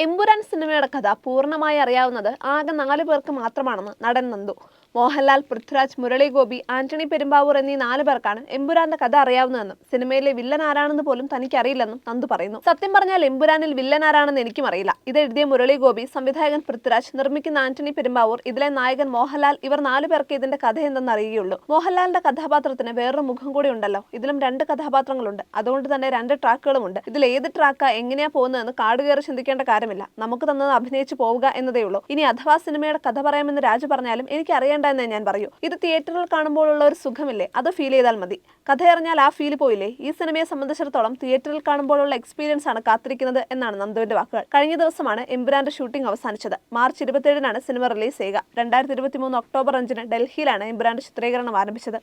എമ്പുരാൻ സിനിമയുടെ കഥ പൂർണ്ണമായി അറിയാവുന്നത് ആകെ 4 പേർക്ക് മാത്രമാണെന്ന് നടൻ നന്ദു. മോഹൻലാൽ, പൃഥ്വിരാജ്, മുരളി ഗോപി, ആന്റണി പെരുമ്പാവൂർ എന്നീ 4 പേർക്കാണ് എമ്പുരാന്റെ കഥ അറിയാവുന്നതെന്നും സിനിമയിലെ വില്ലൻ ആരാണെന്ന് പോലും തനിക്കറിയില്ലെന്നും നന്ദു പറയുന്നു. സത്യം പറഞ്ഞാൽ എമ്പുരാനിൽ വില്ലൻ ആരാണെന്ന് എനിക്കും അറിയില്ല. ഇത് എഴുതിയ മുരളി ഗോപി, സംവിധായകൻ പൃഥ്വിരാജ്, നിർമ്മിക്കുന്ന ആന്റണി പെരുമ്പാവൂർ, ഇതിലെ നായകൻ മോഹൻലാൽ, ഇവർ 4 പേർക്ക് ഇതിന്റെ കഥ എന്തെന്ന് അറിയുകയുള്ളൂ. മോഹൻലാലിന്റെ കഥാപാത്രത്തിന് വേറൊരു മുഖം കൂടി ഉണ്ടല്ലോ. ഇതിലും 2 കഥാപാത്രങ്ങളുണ്ട്. അതുകൊണ്ട് തന്നെ 2 ട്രാക്കുകളുമുണ്ട്. ഇതിൽ ഏത് ട്രാക്കാ എങ്ങനെയാ പോകുന്നതെന്ന് കാട് കയറി ചിന്തിക്കേണ്ട കാര്യമില്ല. നമുക്ക് തന്നത് അഭിനയിച്ചു പോവുക എന്നതേ ഉള്ളൂ. ഇനി അഥവാ സിനിമയുടെ കഥ പറയാമെന്ന് രാജു പറഞ്ഞാലും എനിക്ക് അറിയേണ്ട എന്നേ ഞാൻ പറയൂ. ഇത് തിയേറ്ററിൽ കാണുമ്പോഴുള്ള ഒരു സുഖമില്ലേ, അത് ഫീൽ ചെയ്താൽ മതി. കഥ അറിഞ്ഞാൽ ആ ഫീൽ പോയില്ലേ. ഈ സിനിമയെ സംബന്ധിച്ചിടത്തോളം തിയേറ്ററിൽ കാണുമ്പോഴുള്ള എക്സ്പീരിയൻസ് ആണ് കാത്തിരിക്കുന്നത് എന്നാണ് നന്ദുവിന്റെ വാക്കുകൾ. കഴിഞ്ഞ ദിവസമാണ് എമ്പുരാന്റെ ഷൂട്ടിംഗ് അവസാനിച്ചത്. മാർച്ച് 27-നാണ് സിനിമ റിലീസ് ചെയ്യുക. 2023 ഒക്ടോബർ 5-ന് ഡൽഹിയിലാണ് എമ്പുരാന്റെ ചിത്രീകരണം ആരംഭിച്ചത്.